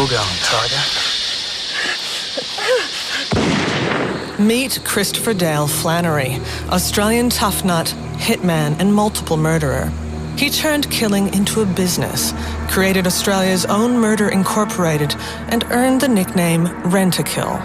you're going, Tiger. Meet Christopher Dale Flannery, Australian tough nut, hitman and multiple murderer. He turned killing into a business, created Australia's own Murder Incorporated, and earned the nickname Rent-A-Kill.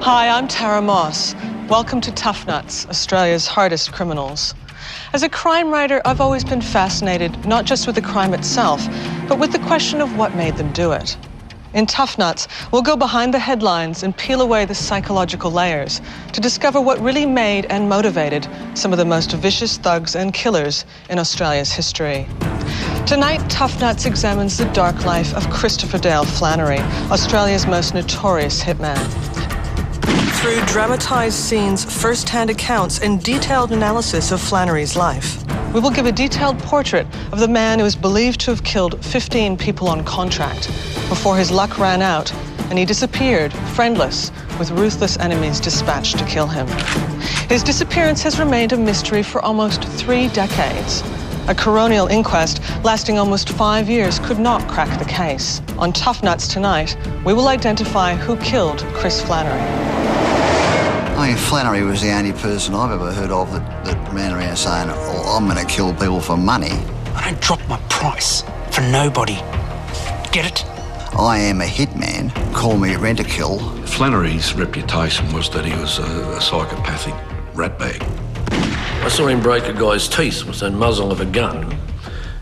Hi, I'm Tara Moss. Welcome to Tough Nuts, Australia's hardest criminals. As a crime writer, I've always been fascinated not just with the crime itself, but with the question of what made them do it. In Tough Nuts, we'll go behind the headlines and peel away the psychological layers to discover what really made and motivated some of the most vicious thugs and killers in Australia's history. Tonight, Tough Nuts examines the dark life of Christopher Dale Flannery, Australia's most notorious hitman. Through dramatised scenes, first-hand accounts and detailed analysis of Flannery's life, we will give a detailed portrait of the man who is believed to have killed 15 people on contract before his luck ran out and he disappeared, friendless, with ruthless enemies dispatched to kill him. His disappearance has remained a mystery for almost 3 decades. A coronial inquest lasting almost 5 years could not crack the case. On Tough Nuts tonight, we will identify who killed Chris Flannery. I mean, Flannery was the only person I've ever heard of that ran around saying, oh, I'm going to kill people for money. I don't drop my price for nobody. Get it? I am a hitman. Call me Rent-A-Kill. Flannery's reputation was that he was a psychopathic ratbag. I saw him break a guy's teeth with the muzzle of a gun,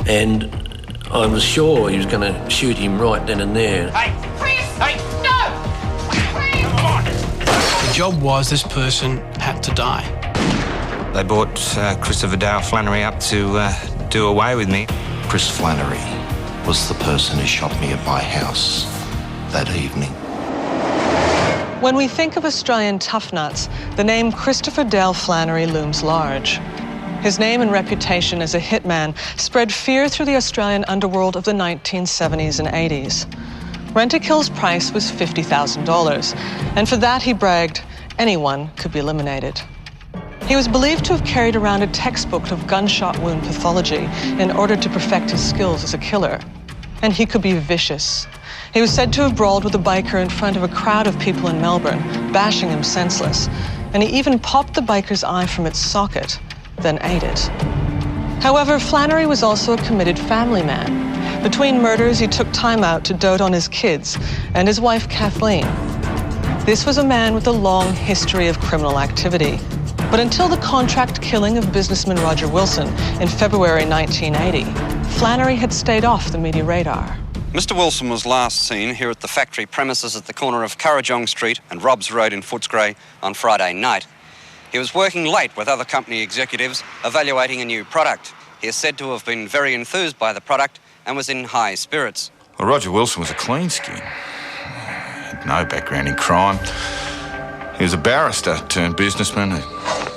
and I was sure he was going to shoot him right then and there. Hey! Chris! Hey! No! Come on! The job was this person had to die. They brought Christopher Dale Flannery up to do away with me. Chris Flannery was the person who shot me at my house that evening. When we think of Australian tough nuts, the name Christopher Dale Flannery looms large. His name and reputation as a hitman spread fear through the Australian underworld of the 1970s and 80s. Rent-A-Kill's price was $50,000, and for that he bragged, anyone could be eliminated. He was believed to have carried around a textbook of gunshot wound pathology in order to perfect his skills as a killer. And he could be vicious. He was said to have brawled with a biker in front of a crowd of people in Melbourne, bashing him senseless. And he even popped the biker's eye from its socket, then ate it. However, Flannery was also a committed family man. Between murders, he took time out to dote on his kids and his wife, Kathleen. This was a man with a long history of criminal activity. But until the contract killing of businessman Roger Wilson in February 1980, Flannery had stayed off the media radar. Mr. Wilson was last seen here at the factory premises at the corner of Currajong Street and Robbs Road in Footscray on Friday night. He was working late with other company executives evaluating a new product. He is said to have been very enthused by the product and was in high spirits. Well, Roger Wilson was a clean skin. He had no background in crime. He was a barrister turned businessman who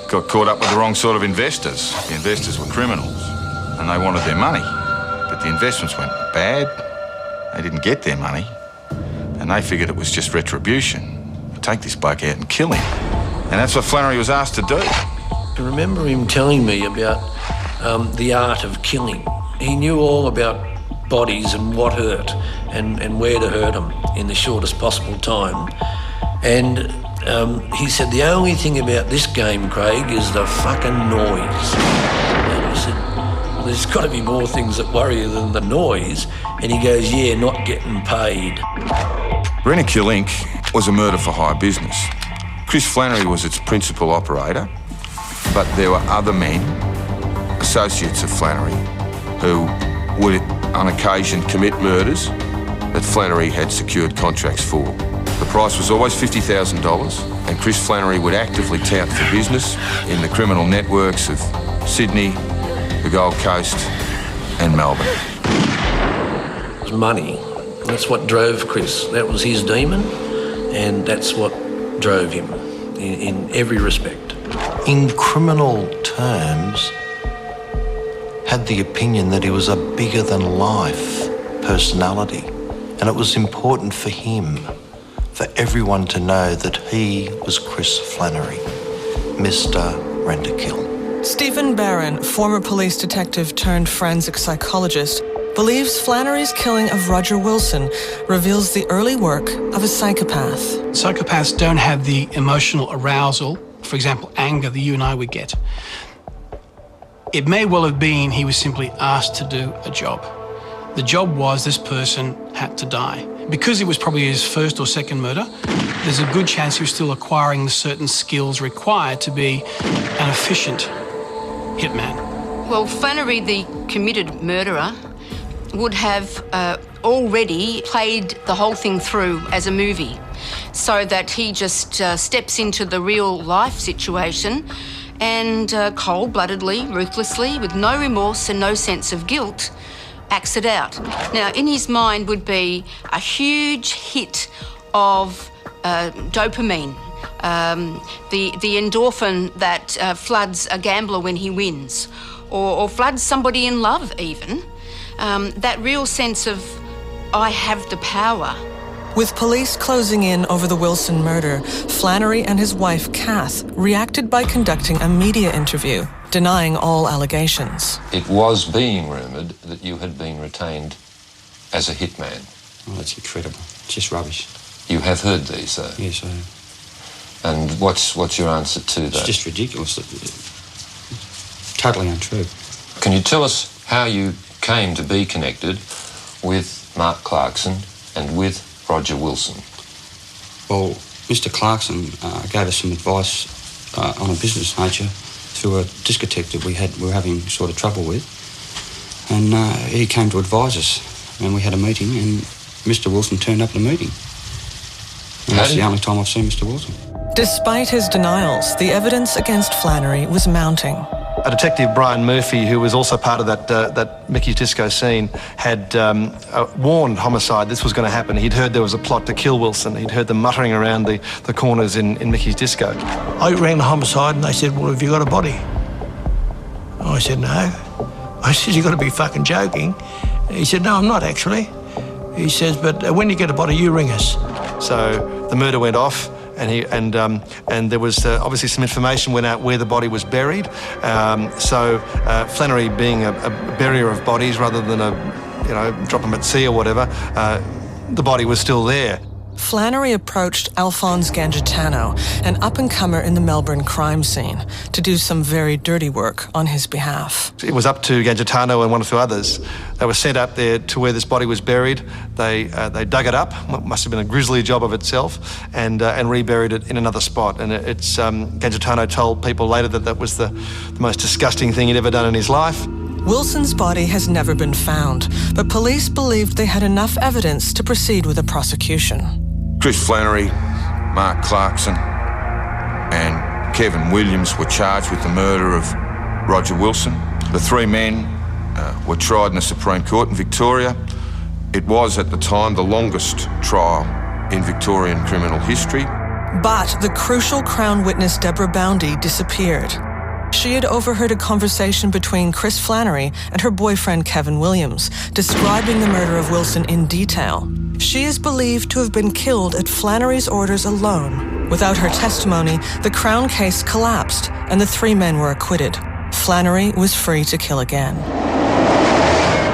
got caught up with the wrong sort of investors. The investors were criminals and they wanted their money. But the investments went bad. They didn't get their money, and they figured it was just retribution. Take this bloke out and kill him. And that's what Flannery was asked to do. I remember him telling me about the art of killing. He knew all about bodies and what hurt and where to hurt them in the shortest possible time. And he said, the only thing about this game, Craig, is the fucking noise. And I said, well, there's got to be more things that worry you than the noise. And he goes, yeah, not getting paid. Rent-A-Kill Inc. was a murder for hire business. Chris Flannery was its principal operator, but there were other men, associates of Flannery, who would on occasion commit murders that Flannery had secured contracts for. The price was always $50,000, and Chris Flannery would actively tout for business in the criminal networks of Sydney, the Gold Coast and Melbourne. Money. That's what drove Chris. That was his demon, and that's what drove him in every respect. In criminal terms, had the opinion that he was a bigger-than-life personality, and it was important for him, for everyone to know that he was Chris Flannery, Mr. Rent-A-Kill. Stephen Barron, former police detective turned forensic psychologist, believes Flannery's killing of Roger Wilson reveals the early work of a psychopath. Psychopaths don't have the emotional arousal, for example, anger that you and I would get. It may well have been he was simply asked to do a job. The job was this person had to die. Because it was probably his first or second murder, there's a good chance he was still acquiring the certain skills required to be an efficient hitman. Well, Flannery, the committed murderer, would have already played the whole thing through as a movie, so that he just steps into the real life situation and cold-bloodedly, ruthlessly, with no remorse and no sense of guilt, acts it out. Now, in his mind would be a huge hit of dopamine, the endorphin that floods a gambler when he wins, or floods somebody in love even. That real sense of, I have the power. With police closing in over the Wilson murder, Flannery and his wife, Kath, reacted by conducting a media interview, denying all allegations. It was being rumoured that you had been retained as a hitman. Oh, that's incredible. It's just rubbish. You have heard these, though? Yes, I have. And what's your answer to that? It's just ridiculous. Totally untrue. Can you tell us how you came to be connected with Mark Clarkson and with Roger Wilson? Well, Mr. Clarkson gave us some advice on a business nature through a discotheque that we were having sort of trouble with. And he came to advise us, and we had a meeting, and Mr. Wilson turned up at the meeting. And that's the only time I've seen Mr. Wilson. Despite his denials, the evidence against Flannery was mounting. A detective, Brian Murphy, who was also part of that Mickey's Disco scene, had warned Homicide this was going to happen. He'd heard there was a plot to kill Wilson. He'd heard them muttering around the corners in Mickey's Disco. I rang the Homicide and they said, well, have you got a body? I said, no. I said, you got to be fucking joking. He said, no, I'm not actually. He says, but when you get a body, you ring us. So the murder went off. And there was obviously some information went out where the body was buried. So Flannery, being a burier of bodies rather than drop them at sea or whatever, the body was still there. Flannery approached Alphonse Gangitano, an up-and-comer in the Melbourne crime scene, to do some very dirty work on his behalf. It was up to Gangitano and one or two others. They were sent up there to where this body was buried. They dug it up, must have been a grisly job of itself, and reburied it in another spot. And Gangitano told people later that was the most disgusting thing he'd ever done in his life. Wilson's body has never been found, but police believed they had enough evidence to proceed with a prosecution. Chris Flannery, Mark Clarkson and Kevin Williams were charged with the murder of Roger Wilson. The three men were tried in the Supreme Court in Victoria. It was, at the time, the longest trial in Victorian criminal history. But the crucial Crown witness Deborah Boundy disappeared. She had overheard a conversation between Chris Flannery and her boyfriend Kevin Williams, describing the murder of Wilson in detail. She is believed to have been killed at Flannery's orders alone. Without her testimony, the Crown case collapsed and the three men were acquitted. Flannery was free to kill again.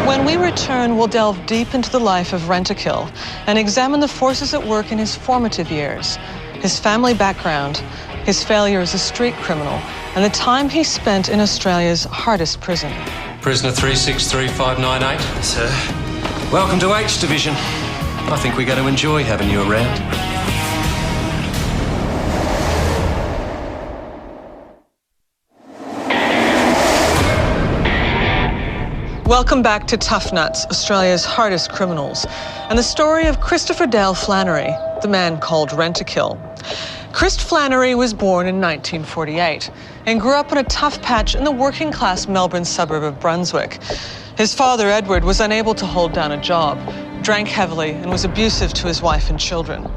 When we return, we'll delve deep into the life of Rent-A-Kill and examine the forces at work in his formative years, his family background, his failure as a street criminal, and the time he spent in Australia's hardest prison. Prisoner 363598. Sir. Welcome to H Division. I think we're going to enjoy having you around. Welcome back to Tough Nuts, Australia's hardest criminals, and the story of Christopher Dale Flannery, the man called Rent-A-Kill. Chris Flannery was born in 1948 and grew up in a tough patch in the working-class Melbourne suburb of Brunswick. His father, Edward, was unable to hold down a job, drank heavily, and was abusive to his wife and children.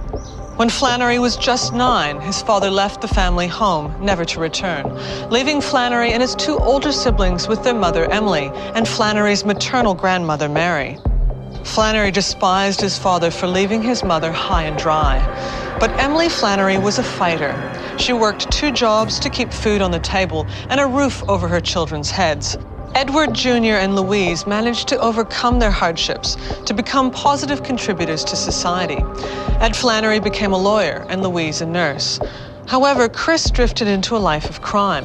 When Flannery was just 9, his father left the family home, never to return, leaving Flannery and his 2 older siblings with their mother, Emily, and Flannery's maternal grandmother, Mary. Flannery despised his father for leaving his mother high and dry. But Emily Flannery was a fighter. She worked 2 jobs to keep food on the table and a roof over her children's heads. Edward Jr. and Louise managed to overcome their hardships to become positive contributors to society. Ed Flannery became a lawyer and Louise a nurse. However, Chris drifted into a life of crime.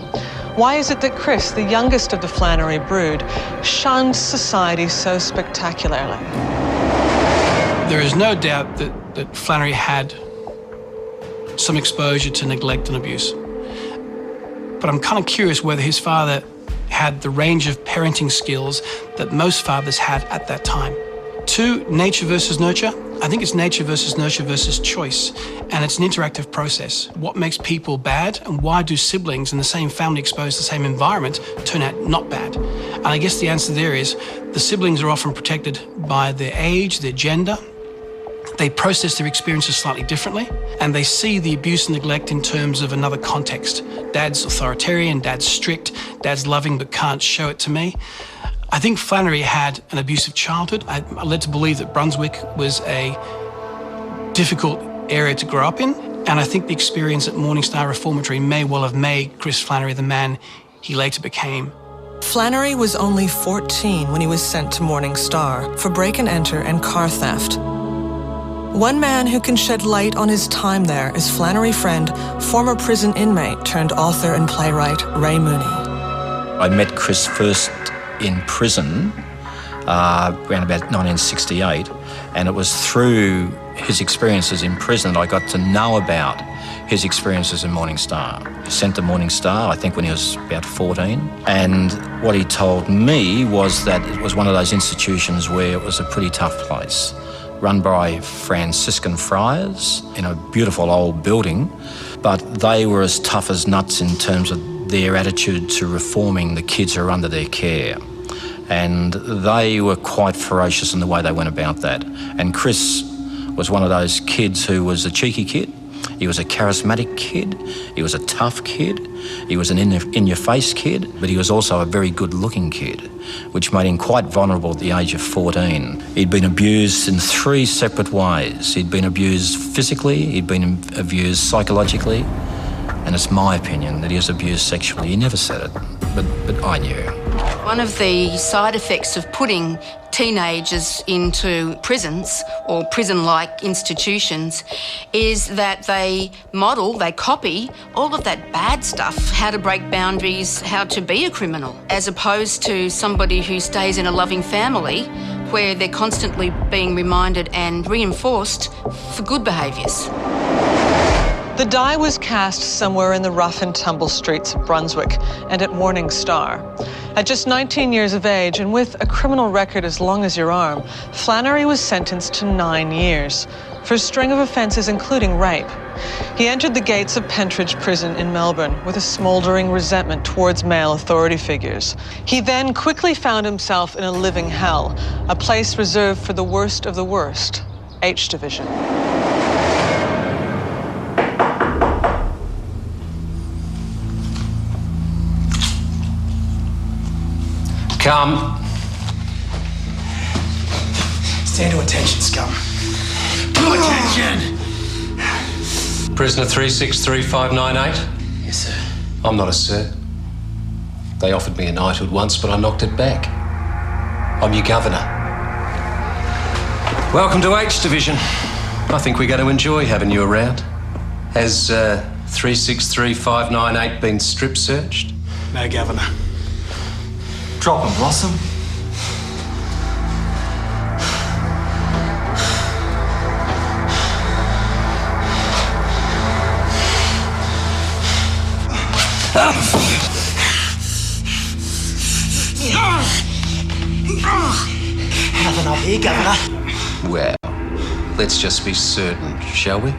Why is it that Chris, the youngest of the Flannery brood, shunned society so spectacularly? There is no doubt that Flannery had some exposure to neglect and abuse. But I'm kind of curious whether his father had the range of parenting skills that most fathers had at that time. 2, nature versus nurture. I think it's nature versus nurture versus choice, and it's an interactive process. What makes people bad, and why do siblings in the same family exposed to the same environment turn out not bad? And I guess the answer there is the siblings are often protected by their age, their gender. They process their experiences slightly differently, and they see the abuse and neglect in terms of another context. Dad's authoritarian, dad's strict, dad's loving but can't show it to me. I think Flannery had an abusive childhood. I'm led to believe that Brunswick was a difficult area to grow up in, and I think the experience at Morning Star Reformatory may well have made Chris Flannery the man he later became. Flannery was only 14 when he was sent to Morning Star for break-and-enter and car theft. One man who can shed light on his time there is Flannery friend, former prison inmate turned author and playwright Ray Mooney. I met Chris first in prison around about 1968, and it was through his experiences in prison that I got to know about his experiences in Morning Star. He sent to Morning Star, I think, when he was about 14, and what he told me was that it was one of those institutions where it was a pretty tough place, run by Franciscan friars in a beautiful old building, but they were as tough as nuts in terms of their attitude to reforming the kids who were under their care. And they were quite ferocious in the way they went about that. And Chris was one of those kids who was a cheeky kid. He was a charismatic kid. He was a tough kid. He was an in-your-face kid, but he was also a very good-looking kid, which made him quite vulnerable at the age of 14. He'd been abused in 3 separate ways. He'd been abused physically, he'd been abused psychologically, and it's my opinion that he was abused sexually. He never said it, but I knew. One of the side effects of putting teenagers into prisons or prison-like institutions is that they copy all of that bad stuff, how to break boundaries, how to be a criminal, as opposed to somebody who stays in a loving family where they're constantly being reminded and reinforced for good behaviours. The die was cast somewhere in the rough and tumble streets of Brunswick and at Morning Star. At just 19 years of age and with a criminal record as long as your arm, Flannery was sentenced to 9 years for a string of offences including rape. He entered the gates of Pentridge Prison in Melbourne with a smouldering resentment towards male authority figures. He then quickly found himself in a living hell, a place reserved for the worst of the worst, H Division. Come. Stand to attention, scum. Attention! Prisoner 363598? Yes, sir. I'm not a sir. They offered me a knighthood once, but I knocked it back. I'm your governor. Welcome to H Division. I think we're going to enjoy having you around. Has 363598 been strip searched? No, Governor. Drop 'em, Blossom. Nothing up here, Governor. Well, let's just be certain, shall we? When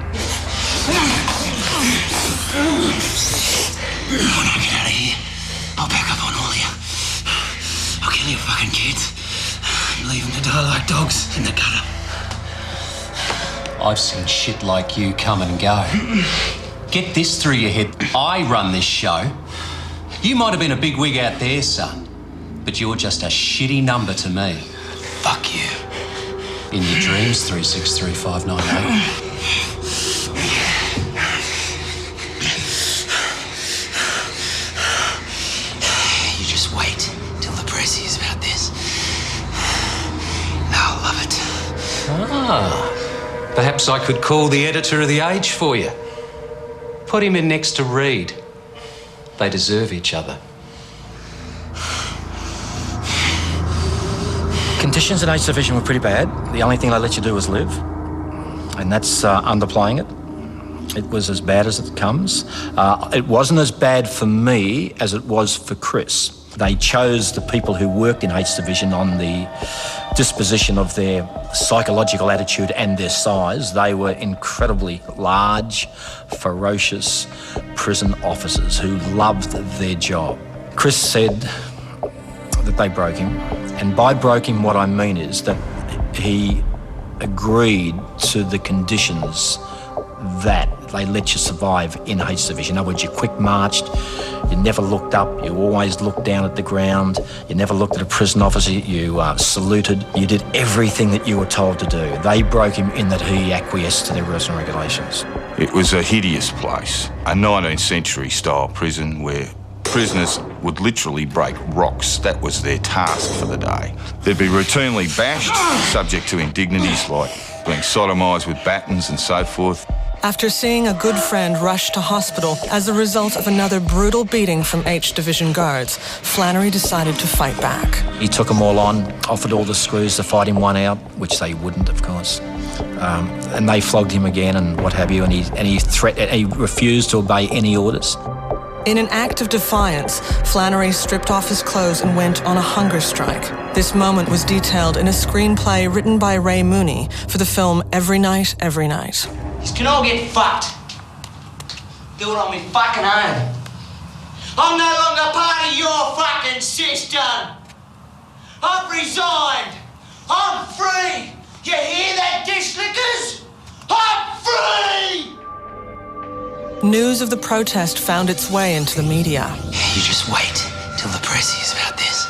I get out of here, I'll back up on all of you. I'll kill you fucking kids and leave them to die like dogs in the gutter. I've seen shit like you come and go. Get this through your head. I run this show. You might have been a big wig out there, son, but you're just a shitty number to me. Fuck you. In your dreams, 363598. You just wait till the press hears about this. They'll love it. Ah, perhaps I could call the editor of The Age for you. Put him in next to Reed. They deserve each other. Conditions in H Division were pretty bad. The only thing they let you do was live, and that's underplaying it. It was as bad as it comes. It wasn't as bad for me as it was for Chris. They chose the people who worked in H Division on the disposition of their psychological attitude and their size. They were incredibly large, ferocious prison officers who loved their job. Chris said that they broke him, and by broke him, what I mean is that he agreed to the conditions that they let you survive in H Division. In other words, you quick marched, you never looked up, you always looked down at the ground, you never looked at a prison officer, you saluted, you did everything that you were told to do. They broke him in that he acquiesced to their rules and regulations. It was a hideous place, a 19th century style prison where prisoners would literally break rocks. That was their task for the day. They'd be routinely bashed, subject to indignities like being sodomised with batons and so forth. After seeing a good friend rush to hospital as a result of another brutal beating from H Division guards, Flannery decided to fight back. He took them all on, offered all the screws to fight him one out, which they wouldn't, of course. And they flogged him again and what have you, and he refused to obey any orders. In an act of defiance, Flannery stripped off his clothes and went on a hunger strike. This moment was detailed in a screenplay written by Ray Mooney for the film Every Night, Every Night. You can all get fucked. Do it on me fucking own. I'm no longer part of your fucking system. I've resigned. I'm free. You hear that, dish lickers? I'm free! News of the protest found its way into the media. You just wait till the press hears about this.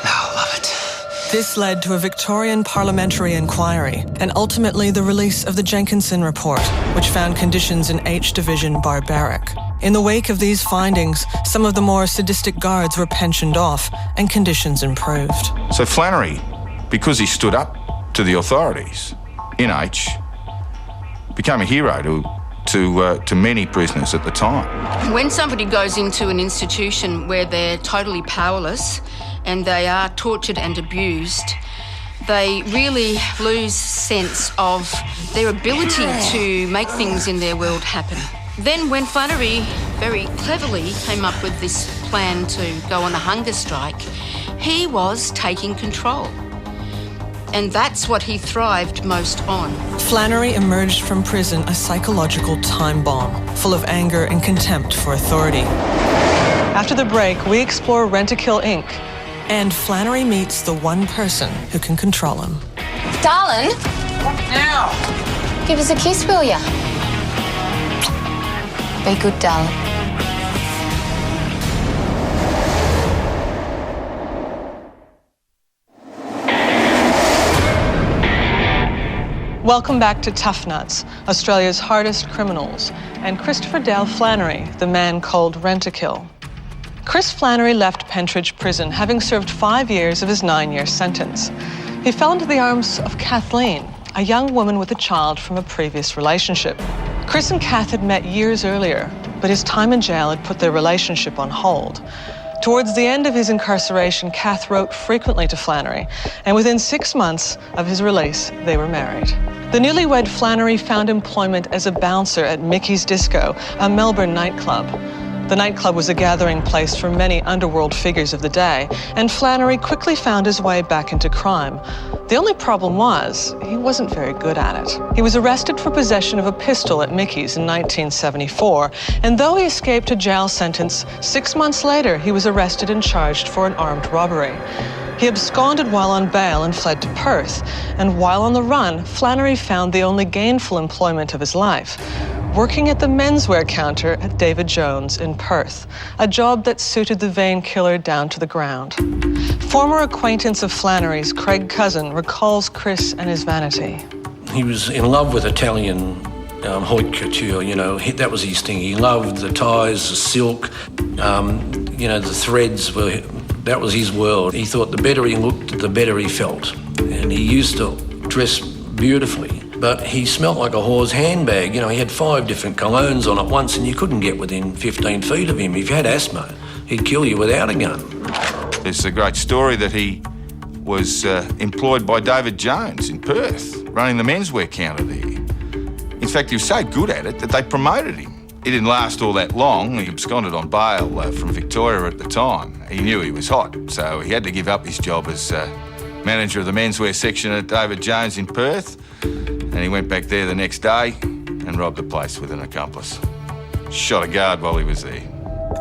They'll love it. This led to a Victorian parliamentary inquiry and ultimately the release of the Jenkinson Report, which found conditions in H Division barbaric. In the wake of these findings, some of the more sadistic guards were pensioned off and conditions improved. So Flannery, because he stood up to the authorities in H, became a hero to many prisoners at the time. When somebody goes into an institution where they're totally powerless and they are tortured and abused, they really lose sense of their ability to make things in their world happen. Then when Flannery very cleverly came up with this plan to go on a hunger strike, he was taking control. And that's what he thrived most on. Flannery emerged from prison a psychological time bomb, full of anger and contempt for authority. After the break, we explore Rent-A-Kill Inc. And Flannery meets the one person who can control him. Darling? What now? Give us a kiss, will ya? Be good, darling. Welcome back to Tough Nuts, Australia's hardest criminals, and Christopher Dale Flannery, the man called Rent-A-Kill. Chris Flannery left Pentridge Prison, having served 5 years of his 9-year sentence. He fell into the arms of Kathleen, a young woman with a child from a previous relationship. Chris and Kath had met years earlier, but his time in jail had put their relationship on hold. Towards the end of his incarceration, Kath wrote frequently to Flannery, and within 6 months of his release, they were married. The newlywed Flannery found employment as a bouncer at Mickey's Disco, a Melbourne nightclub. The nightclub was a gathering place for many underworld figures of the day, and Flannery quickly found his way back into crime. The only problem was, he wasn't very good at it. He was arrested for possession of a pistol at Mickey's in 1974, and though he escaped a jail sentence, 6 months later, he was arrested and charged for an armed robbery. He absconded while on bail and fled to Perth. And while on the run, Flannery found the only gainful employment of his life, working at the menswear counter at David Jones in Perth, a job that suited the vain killer down to the ground. Former acquaintance of Flannery's, Craig Cousin, recalls Chris and his vanity. He was in love with Italian haute couture, you know, that was his thing. He loved the ties, the silk, you know, the threads that was his world. He thought the better he looked, the better he felt. And he used to dress beautifully, but he smelt like a whore's handbag. You know, he had 5 different colognes on at once and you couldn't get within 15 feet of him. If you had asthma, he'd kill you without a gun. There's a great story that he was employed by David Jones in Perth, running the menswear counter there. In fact, he was so good at it that they promoted him. He didn't last all that long. He absconded on bail from Victoria at the time. He knew he was hot, so he had to give up his job as manager of the menswear section at David Jones in Perth, and he went back there the next day and robbed the place with an accomplice. Shot a guard while he was there.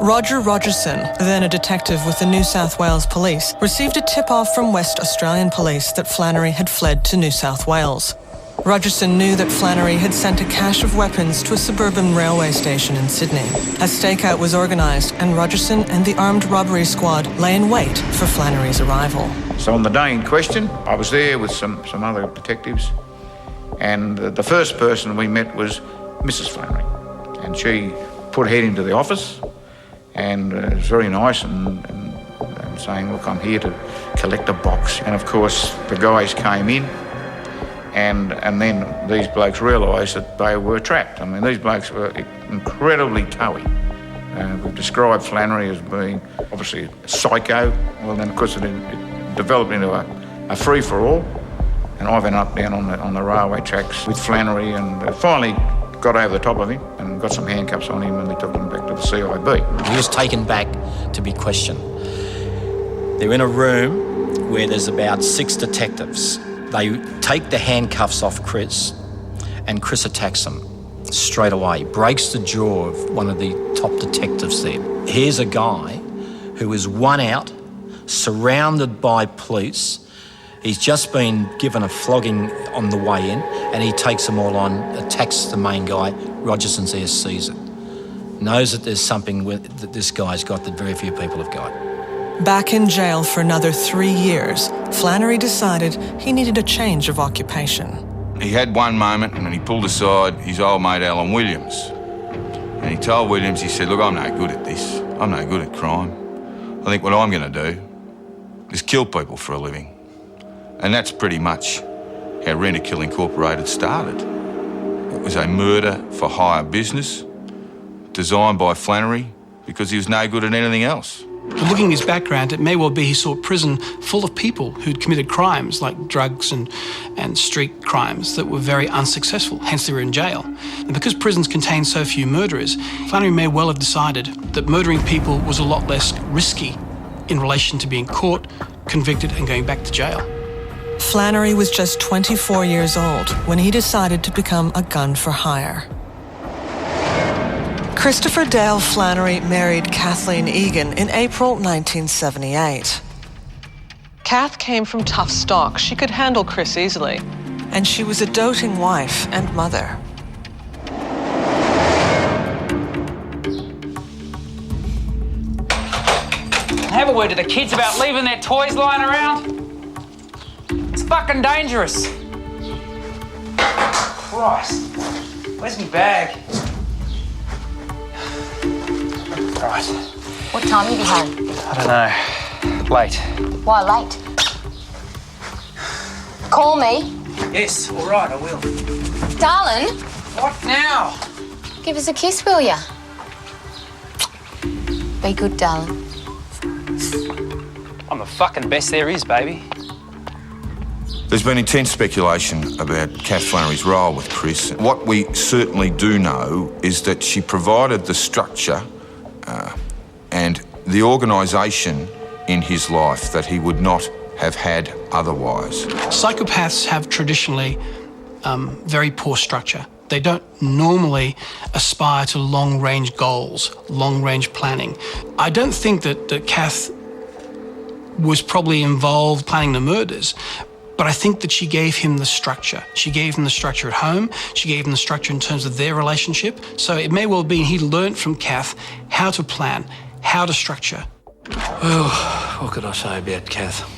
Roger Rogerson, then a detective with the New South Wales Police, received a tip-off from West Australian Police that Flannery had fled to New South Wales. Rogerson knew that Flannery had sent a cache of weapons to a suburban railway station in Sydney. A stakeout was organised, and Rogerson and the armed robbery squad lay in wait for Flannery's arrival. So on the day in question, I was there with some other detectives, and the first person we met was Mrs. Flannery, and she put her head into the office, and it was very nice and saying, look, I'm here to collect a box. And of course, the guys came in, and then these blokes realised that they were trapped. I mean, these blokes were incredibly toey. We've described Flannery as being obviously a psycho. Well, then of course it developed into a free-for-all, and I went up down on the railway tracks with Flannery, and finally got over the top of him and got some handcuffs on him, and we took him back to the CIB. He was taken back to be questioned. They're in a room where there's about 6 detectives. They take the handcuffs off Chris, and Chris attacks them straight away, breaks the jaw of one of the top detectives there. Here's a guy who is one out, surrounded by police. He's just been given a flogging on the way in, and he takes them all on, attacks the main guy. Rogerson's there, sees it. Knows that there's something that this guy's got that very few people have got. Back in jail for another 3 years, Flannery decided he needed a change of occupation. He had one moment and then he pulled aside his old mate Alan Williams. And he told Williams, he said, look, I'm no good at this. I'm no good at crime. I think what I'm going to do is kill people for a living. And that's pretty much how Rent-A-Kill Incorporated started. It was a murder for hire business designed by Flannery because he was no good at anything else. But looking at his background, it may well be he saw a prison full of people who'd committed crimes like drugs and street crimes that were very unsuccessful, hence they were in jail. And because prisons contain so few murderers, Flannery may well have decided that murdering people was a lot less risky in relation to being caught, convicted and going back to jail. Flannery was just 24 years old when he decided to become a gun for hire. Christopher Dale Flannery married Kathleen Egan in April 1978. Kath came from tough stock. She could handle Chris easily. And she was a doting wife and mother. Have a word to the kids about leaving their toys lying around. It's fucking dangerous. Christ. Where's my bag? Right. What time are you home? I don't know. Late. Why late? Call me. Yes, all right, I will. Darling. What now? Give us a kiss, will ya? Be good, darling. I'm the fucking best there is, baby. There's been intense speculation about Kath Flannery's role with Chris. What we certainly do know is that she provided the structure and the organisation in his life that he would not have had otherwise. Psychopaths have traditionally very poor structure. They don't normally aspire to long-range goals, long-range planning. I don't think that Kath was probably involved planning the murders. But I think that she gave him the structure. She gave him the structure at home. She gave him the structure in terms of their relationship. So it may well be he learnt from Kath how to plan, how to structure. Well, what could I say about Kath?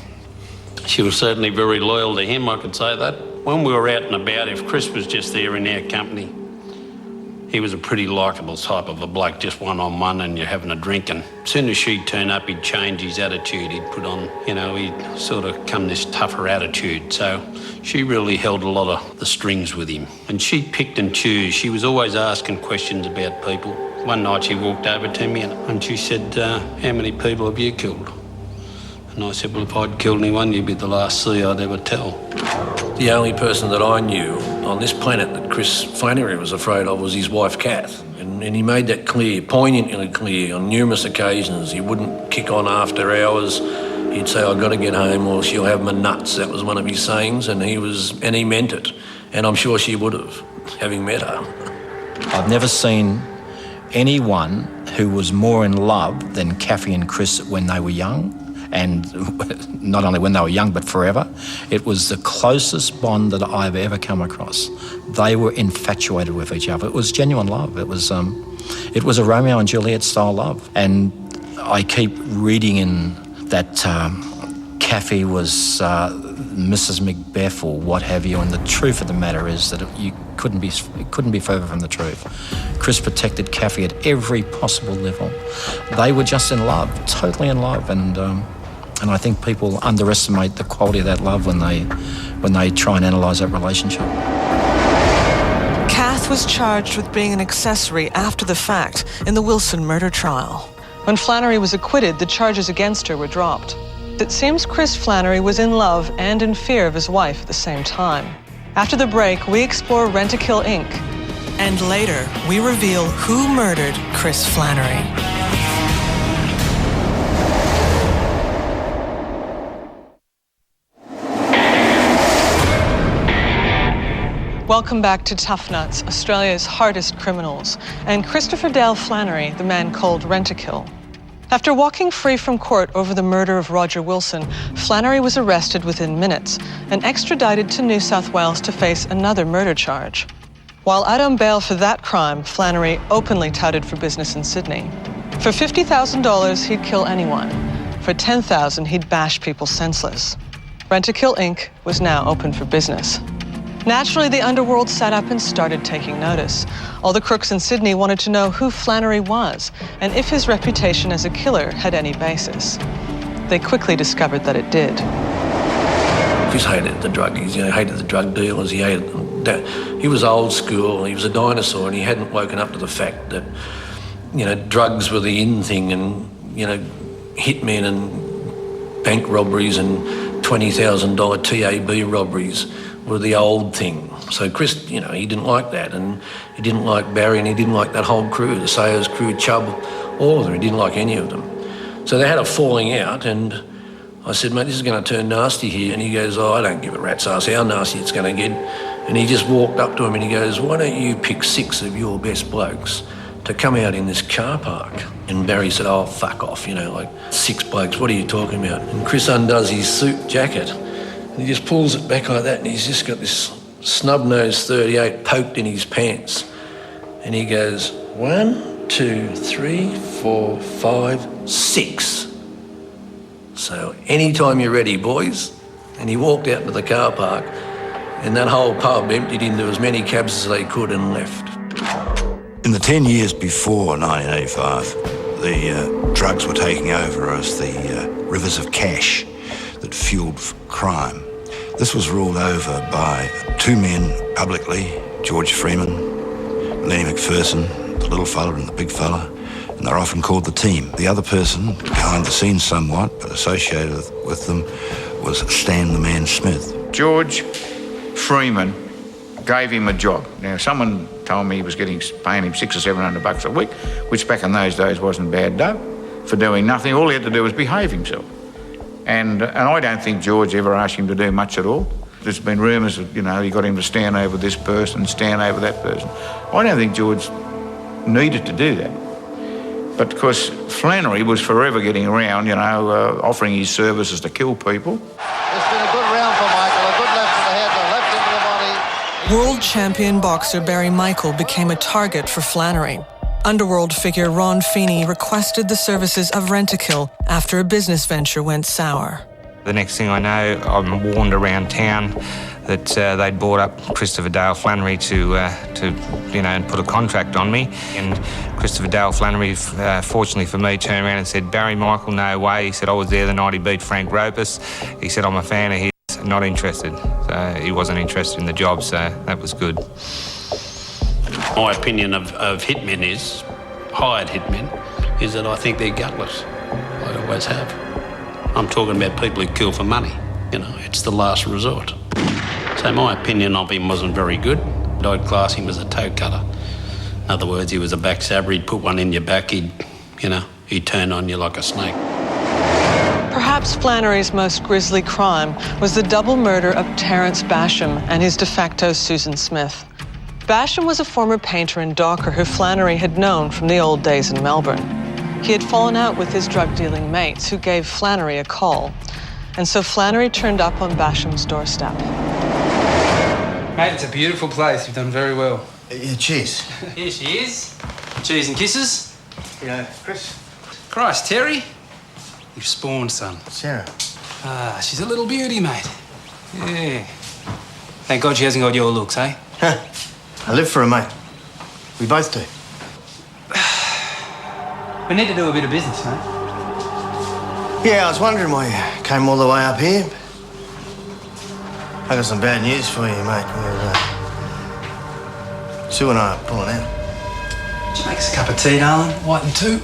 She was certainly very loyal to him, I could say that. When we were out and about, if Chris was just there in our company, he was a pretty likeable type of a bloke, just one-on-one and you're having a drink, and as soon as she'd turn up, he'd change his attitude. He'd put on, he'd sort of come this tougher attitude. So she really held a lot of the strings with him. And she picked and chose. She was always asking questions about people. One night she walked over to me and she said, how many people have you killed? And I said, well, if I'd killed anyone, you'd be the last C I'd ever tell. The only person that I knew on this planet that Chris Flannery was afraid of was his wife, Kath. And he made that clear, poignantly clear, on numerous occasions. He wouldn't kick on after hours. He'd say, I've got to get home or she'll have my nuts. That was one of his sayings, and he meant it. And I'm sure she would have, having met her. I've never seen anyone who was more in love than Kathy and Chris when they were young. And not only when they were young, but forever. It was the closest bond that I've ever come across. They were infatuated with each other. It was genuine love. It was a Romeo and Juliet style love. And I keep reading in that Kathy was Mrs. Macbeth or what have you, and the truth of the matter is that it couldn't be further from the truth. Chris protected Kathy at every possible level. They were just in love, totally in love, and I think people underestimate the quality of that love when they try and analyse that relationship. Kath was charged with being an accessory after the fact in the Wilson murder trial. When Flannery was acquitted, the charges against her were dropped. It seems Chris Flannery was in love and in fear of his wife at the same time. After the break, we explore Rent-A-Kill Inc. And later, we reveal who murdered Chris Flannery. Welcome back to Tough Nuts, Australia's hardest criminals, and Christopher Dale Flannery, the man called Rent-A-Kill. After walking free from court over the murder of Roger Wilson, Flannery was arrested within minutes and extradited to New South Wales to face another murder charge. While out on bail for that crime, Flannery openly touted for business in Sydney. For $50,000, he'd kill anyone. For $10,000, he'd bash people senseless. Rent-A-Kill Inc. was now open for business. Naturally, the underworld sat up and started taking notice. All the crooks in Sydney wanted to know who Flannery was and if his reputation as a killer had any basis. They quickly discovered that it did. Chris hated the druggies, hated the drug dealers, he hated that. He was old school, he was a dinosaur, and he hadn't woken up to the fact that, drugs were the in thing, and, hitmen and bank robberies and $20,000 TAB robberies were the old thing. So Chris, he didn't like that, and he didn't like Barry, and he didn't like that whole crew, the Sayers crew, Chubb, all of them. He didn't like any of them. So they had a falling out, and I said, mate, this is going to turn nasty here. And he goes, I don't give a rat's ass how nasty it's going to get. And he just walked up to him and he goes, why don't you pick 6 of your best blokes to come out in this car park? And Barry said, oh, fuck off, 6 blokes, what are you talking about? And Chris undoes his suit jacket and he just pulls it back like that, and he's just got this snub-nosed 38 poked in his pants. And he goes, 1, 2, 3, 4, 5, 6. So anytime you're ready, boys. And he walked out to the car park, and that whole pub emptied into as many cabs as they could and left. In the 10 years before 1985, the drugs were taking over as the rivers of cash that fueled crime. This was ruled over by 2 men publicly, George Freeman, Lenny McPherson, the little fella and the big fella, and they're often called the team. The other person, behind the scenes somewhat, but associated with them, was Stan the Man Smith. George Freeman gave him a job. Now, someone told me he was paying him $600 or $700 a week, which back in those days wasn't bad dough, for doing nothing. All he had to do was behave himself. And I don't think George ever asked him to do much at all. There's been rumours that, he got him to stand over this person, stand over that person. I don't think George needed to do that. But of course, Flannery was forever getting around, you know, offering his services to kill people. It's been a good round for Michael, a good left to the head, a left into the body. World champion boxer Barry Michael became a target for Flannery. Underworld figure Ron Feeney requested the services of Rent-A-Kill after a business venture went sour. The next thing I know, I'm warned around town that they'd bought up Christopher Dale Flannery to and put a contract on me. And Christopher Dale Flannery, fortunately for me, turned around and said, "Barry Michael, no way." He said, "I was there the night he beat Frank Ropus." He said, "I'm a fan of his, not interested." So he wasn't interested in the job, so that was good. My opinion of hitmen is, hired hitmen, is that I think they're gutless. I always have. I'm talking about people who kill for money. You know, it's the last resort. So my opinion of him wasn't very good. I'd class him as a toe cutter. In other words, he was a backstabber. He'd put one in your back. He'd turn on you like a snake. Perhaps Flannery's most grisly crime was the double murder of Terence Basham and his de facto Susan Smith. Basham was a former painter and docker who Flannery had known from the old days in Melbourne. He had fallen out with his drug-dealing mates who gave Flannery a call. And so Flannery turned up on Basham's doorstep. Mate, it's a beautiful place. You've done very well. Yeah, cheers. Here she is. Cheers and kisses. Yeah, Chris. Christ, Terry. You've spawned, son. Sarah. Ah, she's a little beauty, mate. Yeah. Thank God she hasn't got your looks, eh? I live for her, mate. We both do. We need to do a bit of business, mate. Yeah, I was wondering why you came all the way up here. I got some bad news for you, mate. Sue and I are pulling out. Would you make us a cup of tea, darling? White and two.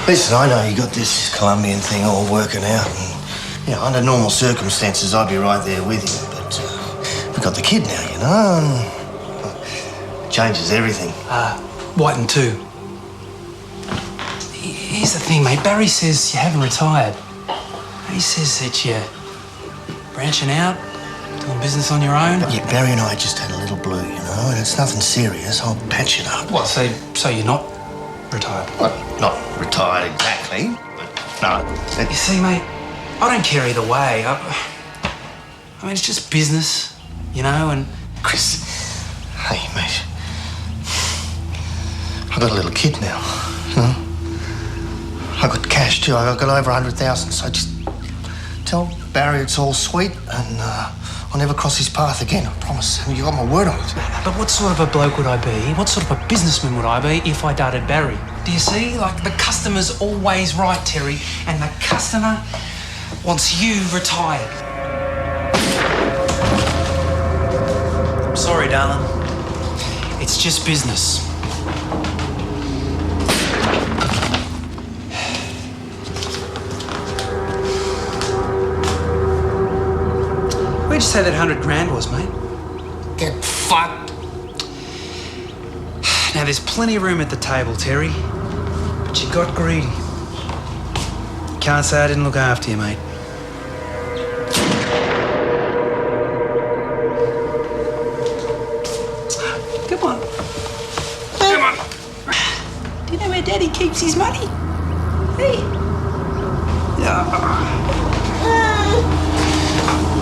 Listen, I know you got this Colombian thing all working out. And, you know, under normal circumstances, I'd be right there with you. But we've got the kid now, you know, and it changes everything. White and two. Here's the thing, mate. Barry says you haven't retired. He says that you're branching out, doing business on your own. Yeah, Barry and I just had a little blue, you know, and it's nothing serious. I'll patch it up. What, so you're not retired? Well, not retired exactly, but no. You see, mate, I don't care either way. I mean, it's just business, you know, and... Chris, hey, mate. I've got a little kid now, you know. I got cash too. I got over 100,000. So just tell Barry it's all sweet, and I'll never cross his path again. I promise. You got my word on it. But what sort of a bloke would I be? What sort of a businessman would I be if I darted Barry? Do you see? Like, the customer's always right, Terry, and the customer wants you retired. I'm sorry, darling. It's just business. Where'd you say that 100 grand was, mate? Get fucked. Now, there's plenty of room at the table, Terry, but you got greedy. Can't say I didn't look after you, mate. Come on. Come on. Do you know where Daddy keeps his money? Hey.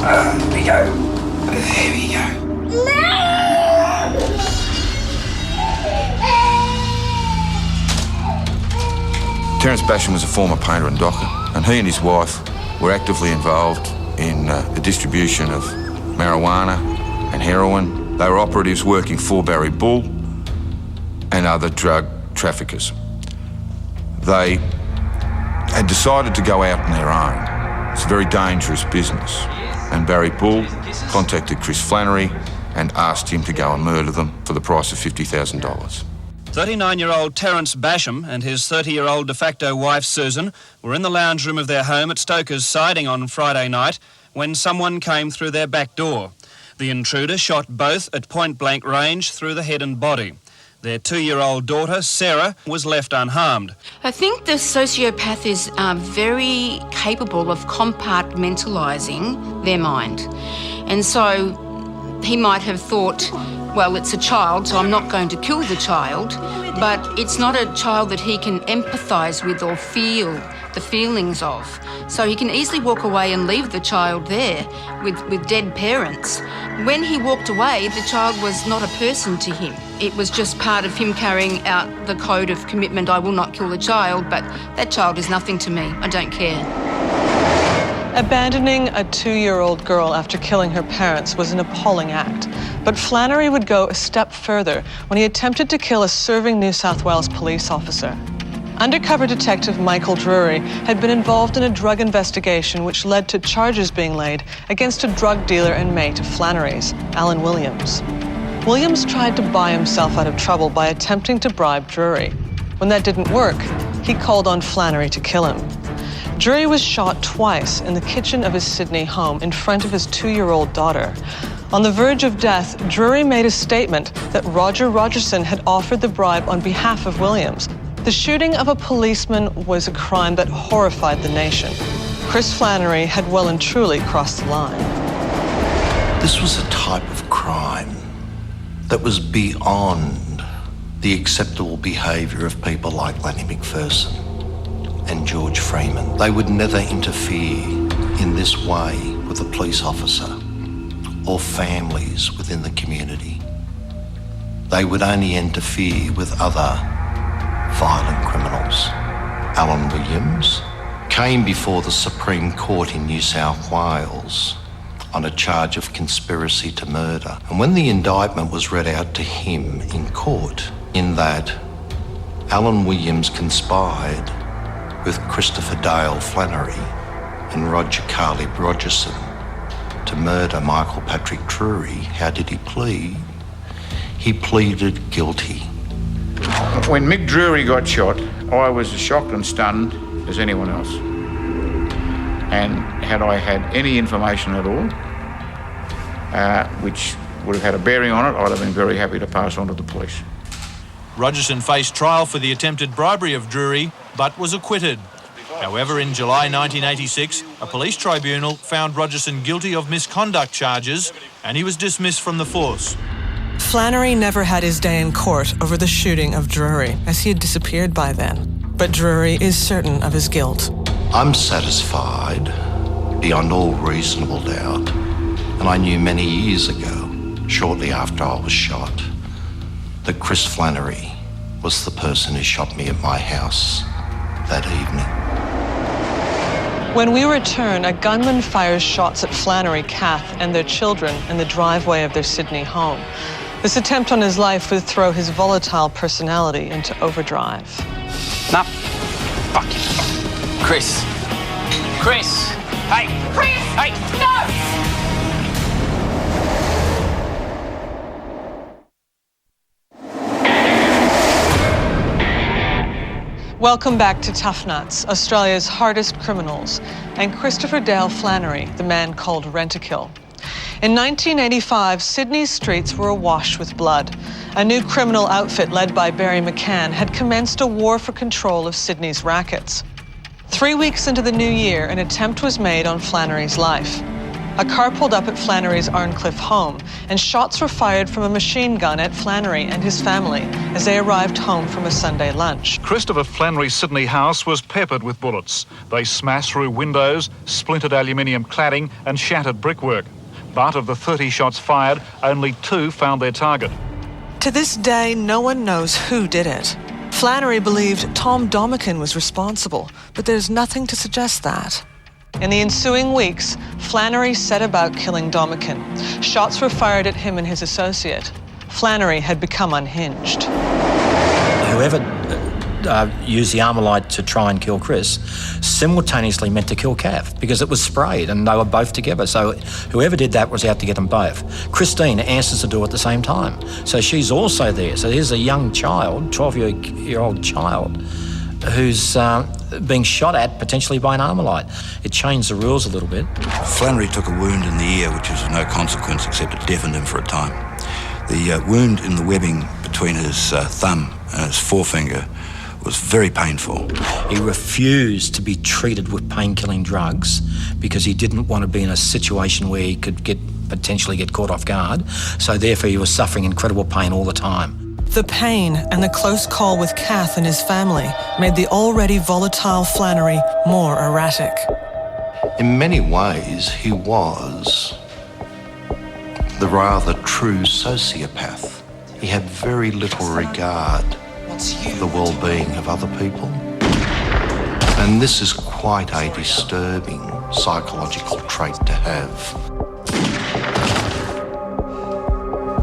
There we go. There we go. Terence Basham was a former painter and docker, and he and his wife were actively involved in the distribution of marijuana and heroin. They were operatives working for Barry Bull and other drug traffickers. They had decided to go out on their own. It's a very dangerous business. And Barry Bull contacted Chris Flannery and asked him to go and murder them for the price of $50,000. 39-year-old Terence Basham and his 30-year-old de facto wife Susan were in the lounge room of their home at Stoker's Siding on Friday night when someone came through their back door. The intruder shot both at point-blank range through the head and body. Their 2-year-old daughter, Sarah, was left unharmed. I think the sociopath is very capable of compartmentalising their mind. And so He might have thought, well, it's a child, so I'm not going to kill the child, but it's not a child that he can empathise with or feel the feelings of. So he can easily walk away and leave the child there with dead parents. When he walked away, the child was not a person to him. It was just part of him carrying out the code of commitment, I will not kill the child, but that child is nothing to me. I don't care. Abandoning a 2-year-old girl after killing her parents was an appalling act. But Flannery would go a step further when he attempted to kill a serving New South Wales police officer. Undercover detective Michael Drury had been involved in a drug investigation which led to charges being laid against a drug dealer and mate of Flannery's, Alan Williams. Williams tried to buy himself out of trouble by attempting to bribe Drury. When that didn't work, he called on Flannery to kill him. Drury was shot twice in the kitchen of his Sydney home in front of his 2-year-old daughter. On the verge of death, Drury made a statement that Roger Rogerson had offered the bribe on behalf of Williams. The shooting of a policeman was a crime that horrified the nation. Chris Flannery had well and truly crossed the line. This was a type of crime that was beyond the acceptable behaviour of people like Lanny McPherson and George Freeman. They would never interfere in this way with a police officer or families within the community. They would only interfere with other violent criminals. Alan Williams came before the Supreme Court in New South Wales on a charge of conspiracy to murder. And when the indictment was read out to him in court, in that Alan Williams conspired with Christopher Dale Flannery and Roger Carly Rogerson to murder Michael Patrick Drury, how did he plead? He pleaded guilty. When Mick Drury got shot, I was as shocked and stunned as anyone else. And had I had any information at all, which would have had a bearing on it, I'd have been very happy to pass on to the police. Rogerson faced trial for the attempted bribery of Drury, but was acquitted. However, in July 1986, a police tribunal found Rogerson guilty of misconduct charges, and he was dismissed from the force. Flannery never had his day in court over the shooting of Drury, as he had disappeared by then. But Drury is certain of his guilt. I'm satisfied beyond all reasonable doubt, and I knew many years ago, shortly after I was shot, that Chris Flannery was the person who shot me at my house that evening. When we return, a gunman fires shots at Flannery, Kath, and their children in the driveway of their Sydney home. This attempt on his life would throw his volatile personality into overdrive. Nah. Fuck you. Chris. Chris. Hey. Chris. Hey. No! Welcome back to Tough Nuts, Australia's hardest criminals, and Christopher Dale Flannery, the man called Rent-A-Kill. In 1985, Sydney's streets were awash with blood. A new criminal outfit led by Barry McCann had commenced a war for control of Sydney's rackets. 3 weeks into the new year, an attempt was made on Flannery's life. A car pulled up at Flannery's Arncliffe home, and shots were fired from a machine gun at Flannery and his family as they arrived home from a Sunday lunch. Christopher Flannery's Sydney house was peppered with bullets. They smashed through windows, splintered aluminium cladding, and shattered brickwork. But of the 30 shots fired, only 2 found their target. To this day, no one knows who did it. Flannery believed Tom Domican was responsible, but there's nothing to suggest that. In the ensuing weeks, Flannery set about killing Domican. Shots were fired at him and his associate. Flannery had become unhinged. Whoever used the Armalite to try and kill Chris simultaneously meant to kill Kath because it was sprayed and they were both together. So whoever did that was out to get them both. Christine answers the door at the same time. So she's also there. So here's a young child, 12-year-old child, who's being shot at potentially by an Armalite. It changed the rules a little bit. Flannery took a wound in the ear which was of no consequence except it deafened him for a time. The wound in the webbing between his thumb and his forefinger was very painful. He refused to be treated with pain-killing drugs because he didn't want to be in a situation where he could get potentially get caught off guard. So therefore he was suffering incredible pain all the time. The pain and the close call with Kath and his family made the already volatile Flannery more erratic. In many ways, he was the rather true sociopath. He had very little regard for the well-being of other people. And this is quite a disturbing psychological trait to have.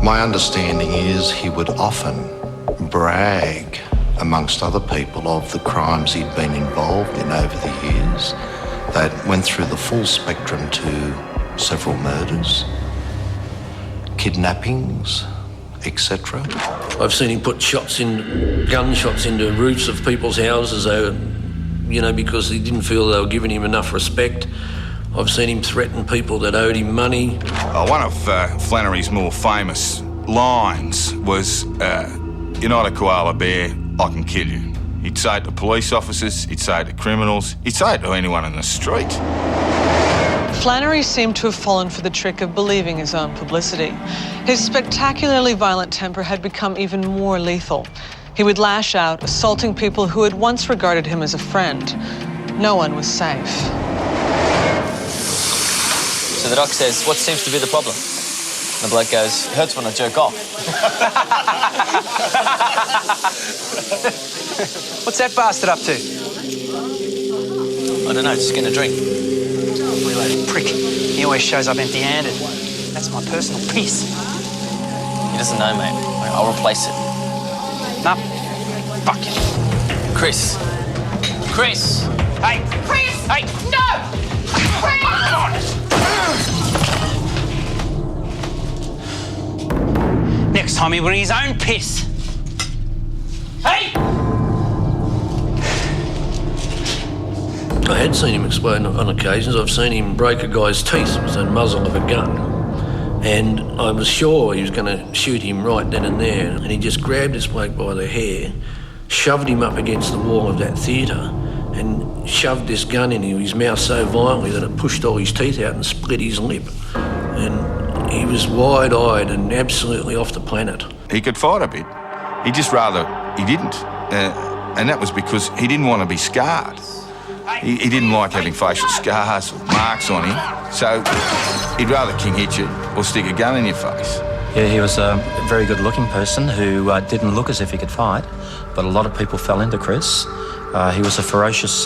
My understanding is he would often brag amongst other people of the crimes he'd been involved in over the years that went through the full spectrum to several murders, kidnappings, etc. I've seen him put gunshots into roofs of people's houses, because he didn't feel they were giving him enough respect. I've seen him threaten people that owed him money. One of Flannery's more famous lines was, "You're not a koala bear, I can kill you." He'd say it to police officers, he'd say it to criminals, he'd say it to anyone in the street. Flannery seemed to have fallen for the trick of believing his own publicity. His spectacularly violent temper had become even more lethal. He would lash out, assaulting people who had once regarded him as a friend. No one was safe. So the doc says, what seems to be the problem? The bloke goes, hurts when I jerk off. What's that bastard up to? I don't know, just getting a drink. Blue-loaded prick. He always shows up empty-handed. That's my personal piece. He doesn't know, mate. I'll replace it. No. Fuck you. Chris. Chris! Hey! Chris! Hey! No! Chris! Next time he'll bring his own piss. Hey! I had seen him explode on occasions. I've seen him break a guy's teeth with the muzzle of a gun. And I was sure he was going to shoot him right then and there. And he just grabbed this bloke by the hair, shoved him up against the wall of that theatre, and shoved this gun into his mouth so violently that it pushed all his teeth out and split his lip. And he was wide-eyed and absolutely off the planet. He could fight a bit. He didn't. And that was because he didn't want to be scarred. He didn't like having facial scars or marks on him, so he'd rather king hit you or stick a gun in your face. Yeah, he was a very good-looking person who didn't look as if he could fight, but a lot of people fell into Chris. He was a ferocious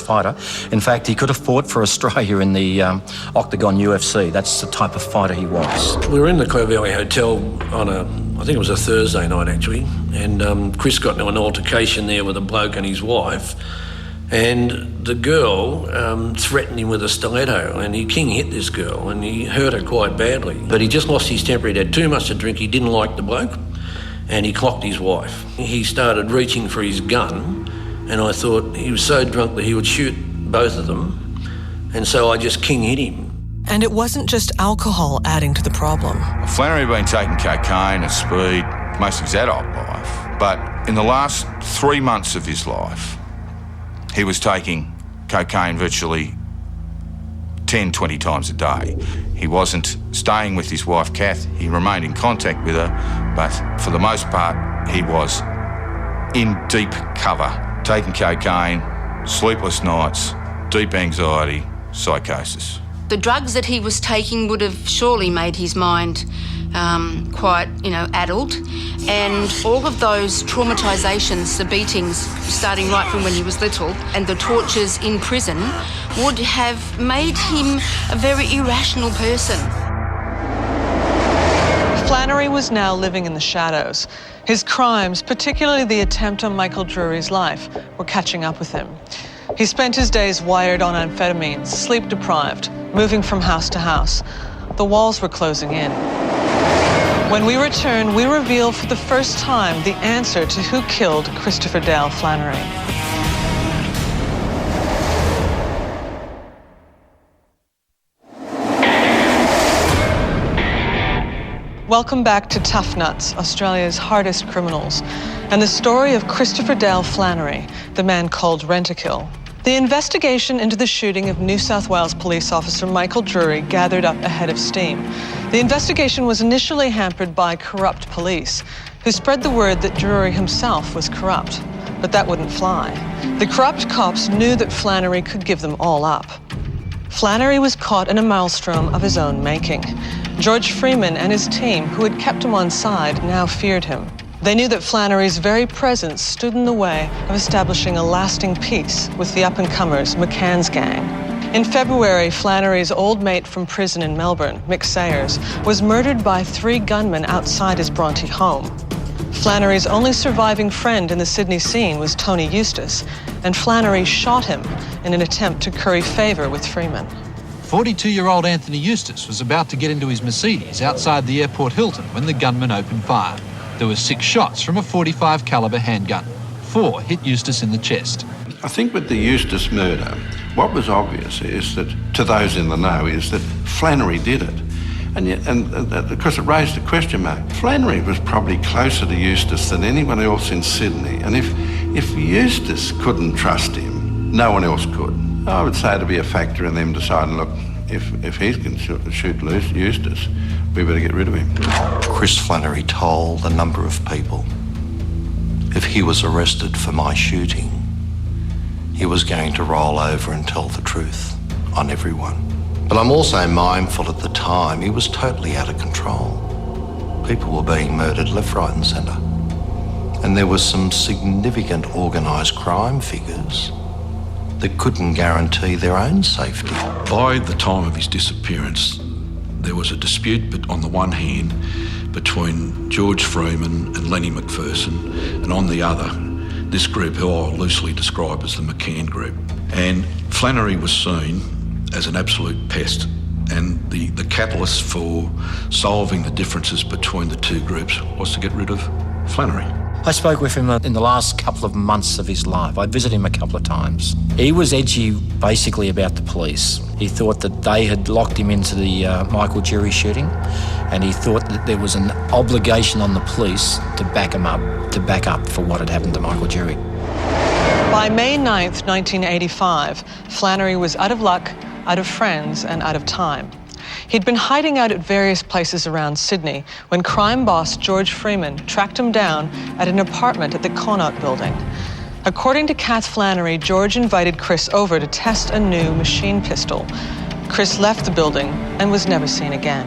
fighter. In fact, he could have fought for Australia in the Octagon UFC. That's the type of fighter he was. We were in the Clover Valley Hotel on I think it was a Thursday night actually, and Chris got into an altercation there with a bloke and his wife. And the girl threatened him with a stiletto, and he king hit this girl, and he hurt her quite badly. But he just lost his temper. He'd had too much to drink. He didn't like the bloke, and he clocked his wife. He started reaching for his gun, and I thought he was so drunk that he would shoot both of them, and so I just king hit him. And it wasn't just alcohol adding to the problem. Flannery had been taking cocaine and speed most of his adult life, but in the last 3 months of his life, he was taking cocaine virtually 10, 20 times a day. He wasn't staying with his wife, Kath. He remained in contact with her, but for the most part, he was in deep cover, taking cocaine, sleepless nights, deep anxiety, psychosis. The drugs that he was taking would have surely made his mind quite, addled. And all of those traumatisations, the beatings starting right from when he was little, and the tortures in prison would have made him a very irrational person. Flannery was now living in the shadows. His crimes, particularly the attempt on Michael Drury's life, were catching up with him. He spent his days wired on amphetamines, sleep-deprived, moving from house to house. The walls were closing in. When we return, we reveal for the first time the answer to who killed Christopher Dale Flannery. Welcome back to Tough Nuts, Australia's hardest criminals, and the story of Christopher Dale Flannery, the man called Rent-A-Kill. The investigation into the shooting of New South Wales police officer Michael Drury gathered up a head of steam. The investigation was initially hampered by corrupt police, who spread the word that Drury himself was corrupt. But that wouldn't fly. The corrupt cops knew that Flannery could give them all up. Flannery was caught in a maelstrom of his own making. George Freeman and his team, who had kept him on side, now feared him. They knew that Flannery's very presence stood in the way of establishing a lasting peace with the up-and-comers McCann's gang. In February, Flannery's old mate from prison in Melbourne, Mick Sayers, was murdered by 3 gunmen outside his Bronte home. Flannery's only surviving friend in the Sydney scene was Tony Eustace, and Flannery shot him in an attempt to curry favour with Freeman. 42-year-old Anthony Eustace was about to get into his Mercedes outside the airport Hilton when the gunman opened fire. There were 6 shots from a .45 calibre handgun. 4 hit Eustace in the chest. I think with the Eustace murder, what was obvious is that, to those in the know, is that Flannery did it. And because it raised a question mark. Flannery was probably closer to Eustace than anyone else in Sydney. And if Eustace couldn't trust him, no one else could. I would say to be a factor in them deciding, look, if he can shoot Eustace, we better get rid of him. Chris Flannery told a number of people if he was arrested for my shooting, he was going to roll over and tell the truth on everyone. But I'm also mindful at the time he was totally out of control. People were being murdered left, right and centre. And there were some significant organised crime figures that couldn't guarantee their own safety. By the time of his disappearance, there was a dispute, but on the one hand, between George Freeman and Lenny McPherson, and on the other, this group who I loosely describe as the McCann group. And Flannery was seen as an absolute pest, and the catalyst for solving the differences between the 2 groups was to get rid of Flannery. I spoke with him in the last couple of months of his life. I visited him a couple of times. He was edgy basically about the police. He thought that they had locked him into the Michael Drury shooting, and he thought that there was an obligation on the police to back up for what had happened to Michael Drury. By May 9th, 1985, Flannery was out of luck, out of friends, and out of time. He'd been hiding out at various places around Sydney when crime boss George Freeman tracked him down at an apartment at the Connaught building. According to Kath Flannery, George invited Chris over to test a new machine pistol. Chris left the building and was never seen again.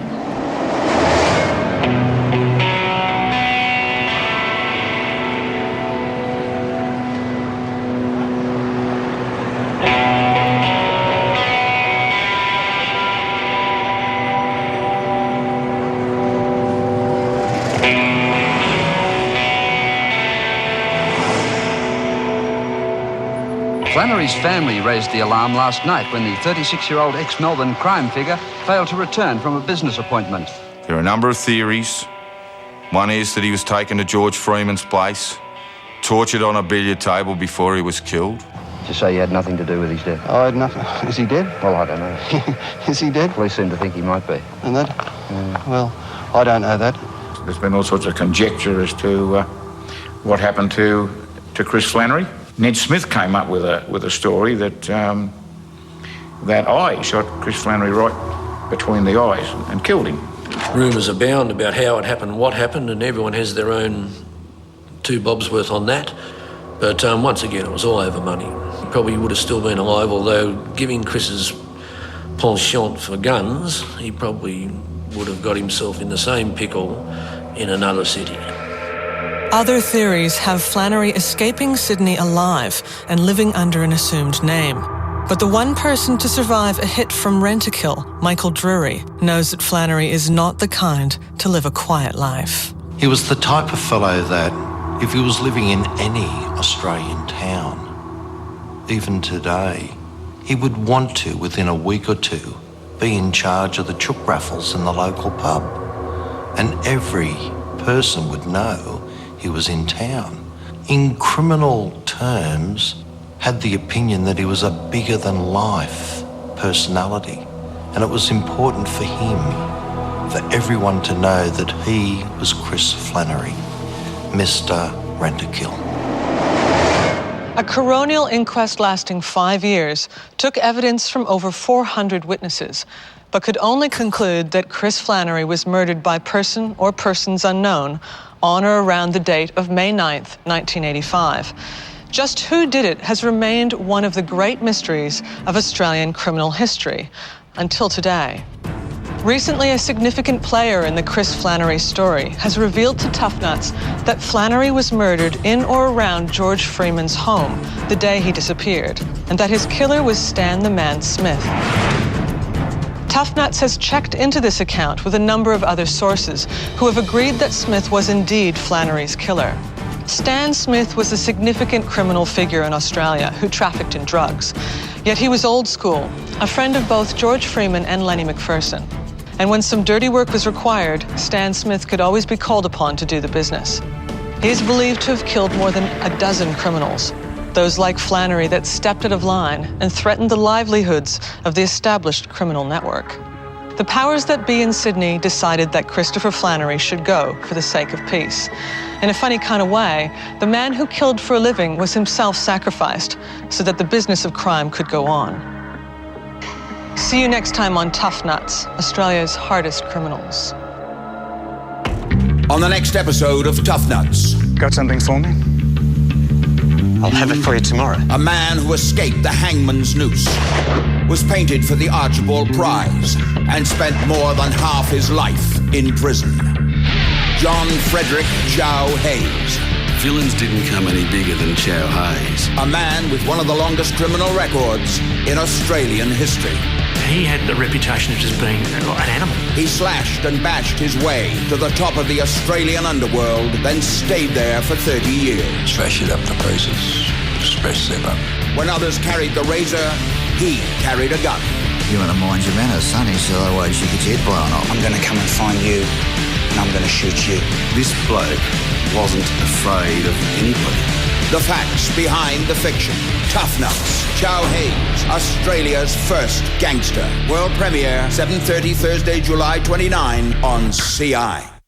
Flannery's family raised the alarm last night when the 36-year-old ex-Melbourne crime figure failed to return from a business appointment. There are a number of theories. One is that he was taken to George Freeman's place, tortured on a billiard table before he was killed. To say he had nothing to do with his death? I had nothing. Is he dead? Well, I don't know. Is he dead? Police seem to think he might be. And that? Well, I don't know that. There's been all sorts of conjecture as to what happened to Chris Flannery. Ned Smith came up with a story that that I shot Chris Flannery right between the eyes and killed him. Rumours abound about how it happened, what happened, and everyone has their own 2 bobs worth on that. But once again, it was all over money. He probably would have still been alive, although giving Chris's penchant for guns, he probably would have got himself in the same pickle in another city. Other theories have Flannery escaping Sydney alive and living under an assumed name. But the one person to survive a hit from Rent-A-Kill, Michael Drury, knows that Flannery is not the kind to live a quiet life. He was the type of fellow that, if he was living in any Australian town, even today, he would want to, within a week or 2, be in charge of the chook raffles in the local pub. And every person would know he was in town. In criminal terms, had the opinion that he was a bigger-than-life personality. And it was important for him, for everyone to know that he was Chris Flannery, Mr. Rent-A-Kill. A coronial inquest lasting 5 years took evidence from over 400 witnesses, but could only conclude that Chris Flannery was murdered by person or persons unknown on or around the date of May 9th, 1985. Just who did it has remained one of the great mysteries of Australian criminal history until today. Recently, a significant player in the Chris Flannery story has revealed to Tough Nuts that Flannery was murdered in or around George Freeman's home the day he disappeared, and that his killer was Stan the Man Smith. Tough Nuts has checked into this account with a number of other sources who have agreed that Smith was indeed Flannery's killer. Stan Smith was a significant criminal figure in Australia who trafficked in drugs. Yet he was old school, a friend of both George Freeman and Lenny McPherson. And when some dirty work was required, Stan Smith could always be called upon to do the business. He is believed to have killed more than a dozen criminals, those like Flannery that stepped out of line and threatened the livelihoods of the established criminal network. The powers that be in Sydney decided that Christopher Flannery should go for the sake of peace. In a funny kind of way, the man who killed for a living was himself sacrificed so that the business of crime could go on. See you next time on Tough Nuts, Australia's hardest criminals. On the next episode of Tough Nuts. Got something for me? I'll have it for you tomorrow. A man who escaped the hangman's noose, was painted for the Archibald Prize, and spent more than half his life in prison. John Frederick Chow Hayes. Villains didn't come any bigger than Chow Hayes. A man with one of the longest criminal records in Australian history. He had the reputation of just being an animal. He slashed and bashed his way to the top of the Australian underworld, then stayed there for 30 years. Smash it up to pieces. Smash them up. When others carried the razor, he carried a gun. You want to mind your manners, sonny, so otherwise you get your head blown off. I'm going to come and find you, and I'm going to shoot you. This bloke wasn't afraid of anybody. The facts behind the fiction. Tough Nuts. Chow Hayes, Australia's first gangster. World premiere, 7:30 Thursday, July 29 on CI.